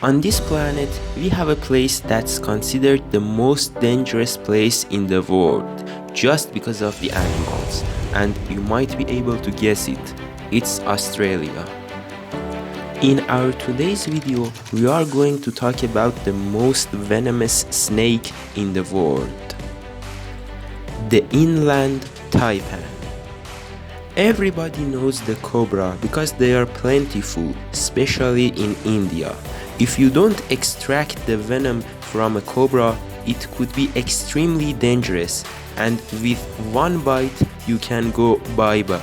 On this planet, we have a place that's considered the most dangerous place in the world, just because of the animals, and you might be able to guess it. It's Australia. In our today's video, we are going to talk about the most venomous snake in the world, the inland taipan. Everybody knows the cobra because they are plentiful, especially in India. If you don't extract the venom from a cobra, it could be extremely dangerous, and with one bite you can go bye-bye.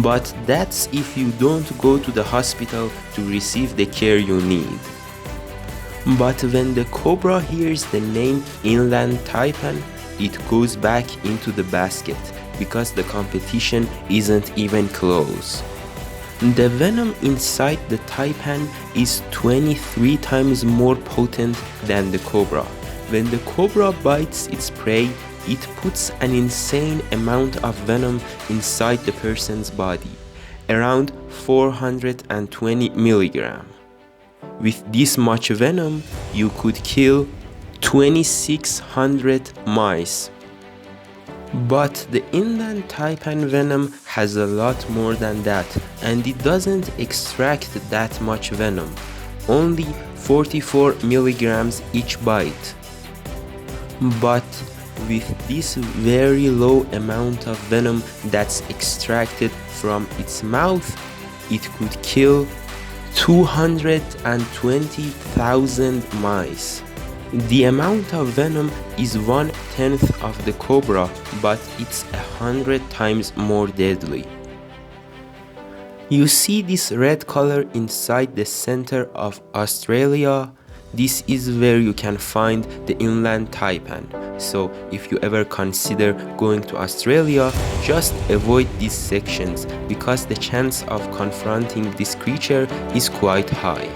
But that's if you don't go to the hospital to receive the care you need. But when the cobra hears the name inland taipan, it goes back into the basket because the competition isn't even close. The venom inside the taipan is 23 times more potent than the cobra. When the cobra bites its prey, it puts an insane amount of venom inside the person's body, around 420 milligrams. With this much venom, you could kill 2,600 mice. But the inland taipan venom has a lot more than that, and it doesn't extract that much venom, only 44 milligrams each bite. But with this very low amount of venom that's extracted from its mouth, it could kill 220,000 mice. The amount of venom is 1/10 of the cobra, but it's 100 times more deadly. You see this red color inside the center of Australia? This is where you can find the inland taipan. So if you ever consider going to Australia, just avoid these sections because the chance of confronting this creature is quite high.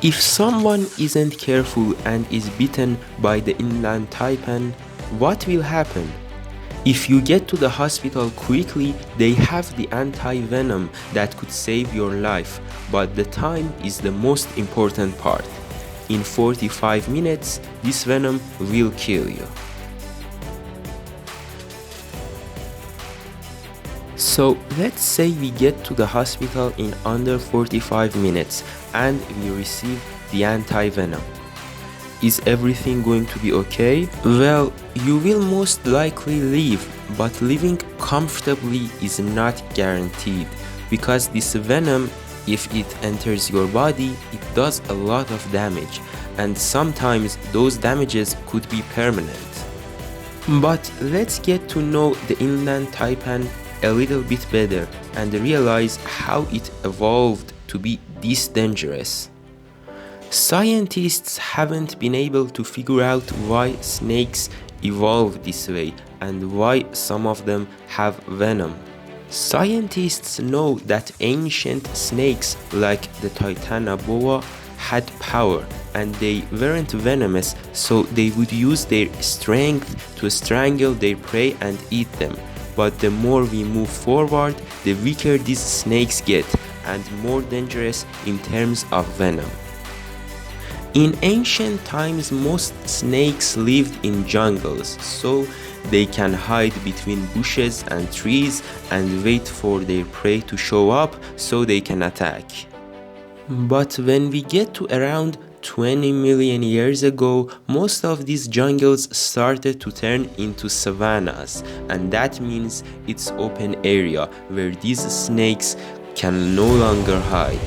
If someone isn't careful and is bitten by the inland taipan, what will happen? If you get to the hospital quickly, they have the anti-venom that could save your life, but the time is the most important part. In 45 minutes, this venom will kill you. So let's say we get to the hospital in under 45 minutes and we receive the anti-venom. Is everything going to be okay? Well, you will most likely live, but living comfortably is not guaranteed because this venom, if it enters your body, it does a lot of damage, and sometimes those damages could be permanent. But let's get to know the inland taipan a little bit better and realize how it evolved to be this dangerous. Scientists haven't been able to figure out why snakes evolved this way and why some of them have venom. Scientists know that ancient snakes like the Titana boa had power and they weren't venomous, so they would use their strength to strangle their prey and eat them. But the more we move forward, the weaker these snakes get and more dangerous in terms of venom. In ancient times, most snakes lived in jungles, so they can hide between bushes and trees and wait for their prey to show up so they can attack. But when we get to around 20 million years ago, most of these jungles started to turn into savannas, and that means it's open area where these snakes can no longer hide.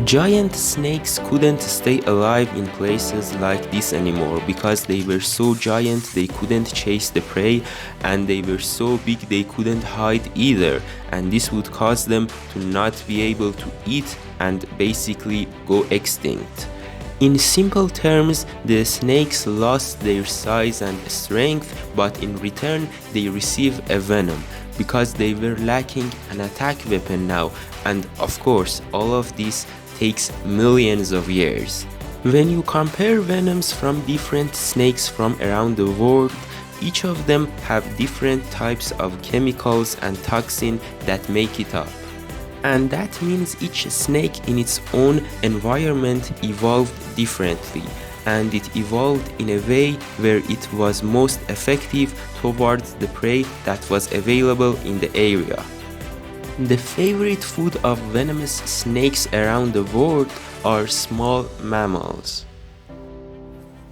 Giant snakes couldn't stay alive in places like this anymore because they were so giant they couldn't chase the prey, and they were so big they couldn't hide either, and this would cause them to not be able to eat and basically go extinct. In simple terms, the snakes lost their size and strength, but in return they receive a venom because they were lacking an attack weapon now, and of course all of this takes millions of years. When you compare venoms from different snakes from around the world, each of them have different types of chemicals and toxin that make it up. And that means each snake in its own environment evolved differently, and it evolved in a way where it was most effective towards the prey that was available in the area. The favorite food of venomous snakes around the world are small mammals.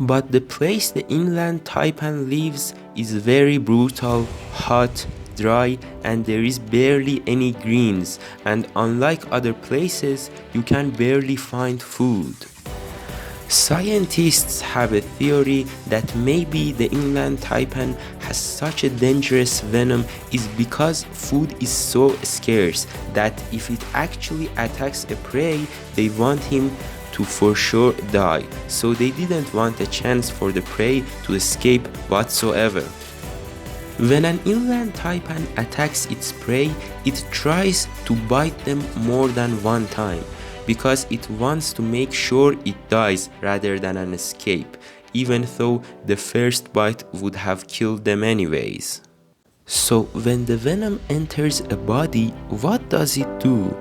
But the place the inland taipan lives is very brutal, hot, dry, and there is barely any greens, and unlike other places, you can barely find food. Scientists have a theory that maybe the inland taipan has such a dangerous venom is because food is so scarce that if it actually attacks a prey, they want him to for sure die, so they didn't want a chance for the prey to escape whatsoever. When an inland taipan attacks its prey, it tries to bite them more than one time, because it wants to make sure it dies rather than an escape, even though the first bite would have killed them anyways. So when the venom enters a body, what does it do?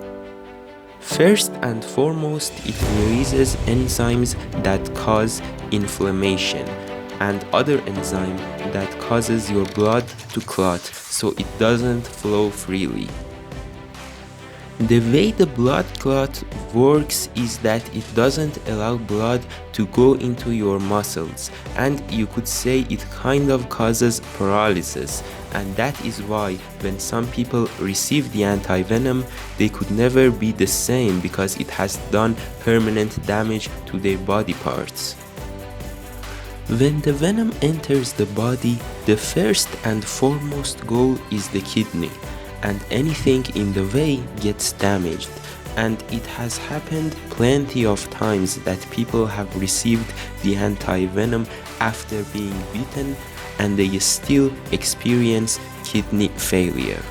First and foremost, it releases enzymes that cause inflammation and other enzyme that causes your blood to clot so it doesn't flow freely. The way the blood clot works is that it doesn't allow blood to go into your muscles, and you could say it kind of causes paralysis, and that is why when some people receive the anti-venom, they could never be the same because it has done permanent damage to their body parts. When the venom enters the body, the first and foremost goal is the kidney, and anything in the way gets damaged. And it has happened plenty of times that people have received the anti-venom after being bitten and they still experience kidney failure.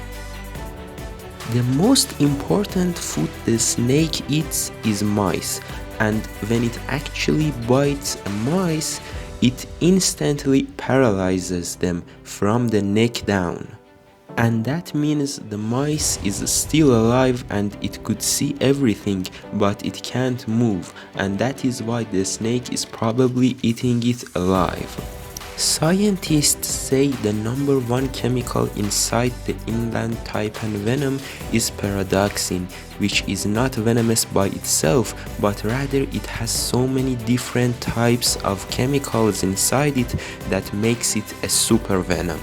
The most important food the snake eats is mice, and when it actually bites a mice, it instantly paralyzes them from the neck down. And that means the mice is still alive and it could see everything, but it can't move, and that is why the snake is probably eating it alive. Scientists say the number one chemical inside the inland taipan venom is paradoxin, which is not venomous by itself, but rather it has so many different types of chemicals inside it that makes it a super venom.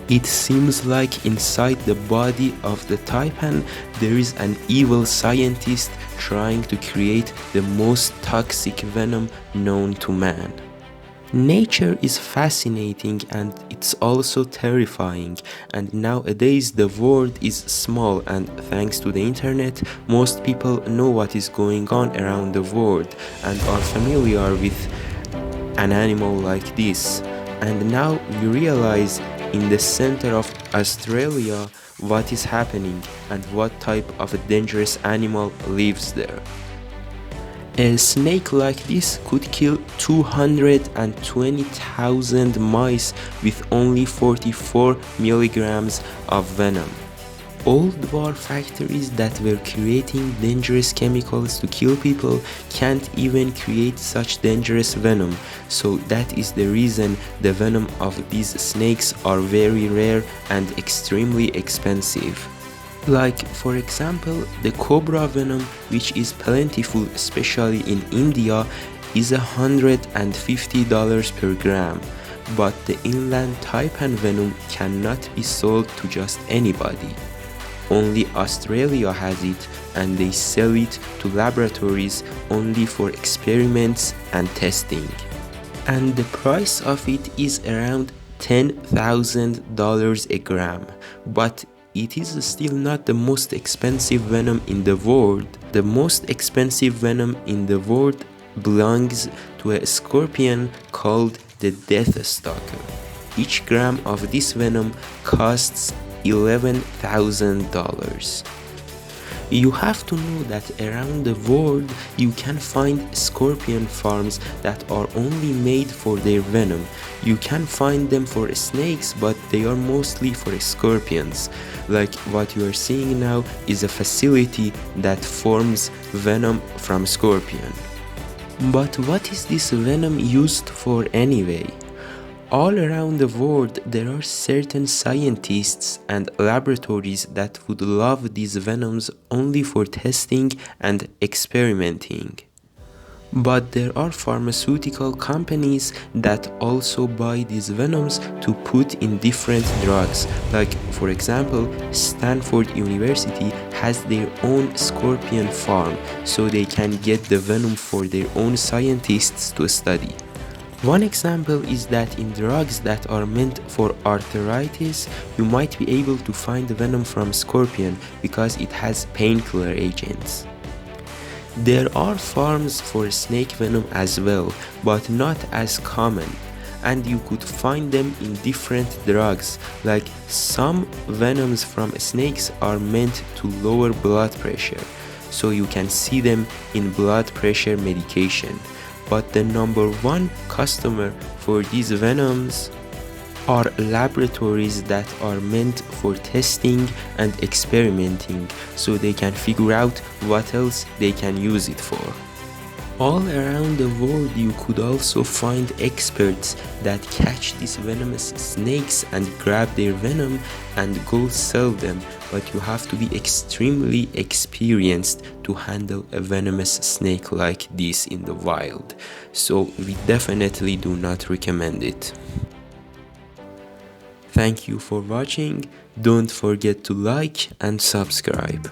It seems like inside the body of the taipan there is an evil scientist trying to create the most toxic venom known to man. Nature is fascinating and it's also terrifying, and nowadays the world is small, and thanks to the internet most people know what is going on around the world and are familiar with an animal like this. And now we realize in the center of Australia what is happening and what type of a dangerous animal lives there. A snake like this could kill 220,000 mice with only 44 milligrams of venom. Old war factories that were creating dangerous chemicals to kill people can't even create such dangerous venom, so that is the reason the venom of these snakes are very rare and extremely expensive. Like for example, the cobra venom, which is plentiful especially in India, is $150 per gram, but the inland taipan venom cannot be sold to just anybody. Only Australia has it, and they sell it to laboratories only for experiments and testing. And the price of it is around $10,000 a gram, but it is still not the most expensive venom in the world. The most expensive venom in the world belongs to a scorpion called the Death Stalker. Each gram of this venom costs $11,000. You have to know that around the world you can find scorpion farms that are only made for their venom. You can find them for snakes, but they are mostly for scorpions. Like what you are seeing now is a facility that forms venom from scorpion. But what is this venom used for anyway? All around the world, there are certain scientists and laboratories that would love these venoms only for testing and experimenting. But there are pharmaceutical companies that also buy these venoms to put in different drugs. Like, for example, Stanford University has their own scorpion farm, so they can get the venom for their own scientists to study. One example is that in drugs that are meant for arthritis, you might be able to find venom from scorpion because it has painkiller agents. There are farms for snake venom as well, but not as common, and you could find them in different drugs. Like some venoms from snakes are meant to lower blood pressure, so you can see them in blood pressure medication. But the number one customer for these venoms are laboratories that are meant for testing and experimenting, so they can figure out what else they can use it for. All around the world you could also find experts that catch these venomous snakes and grab their venom and go sell them, but you have to be extremely experienced to handle a venomous snake like this in the wild. So we definitely do not recommend it. Thank you for watching. Don't forget to like and subscribe.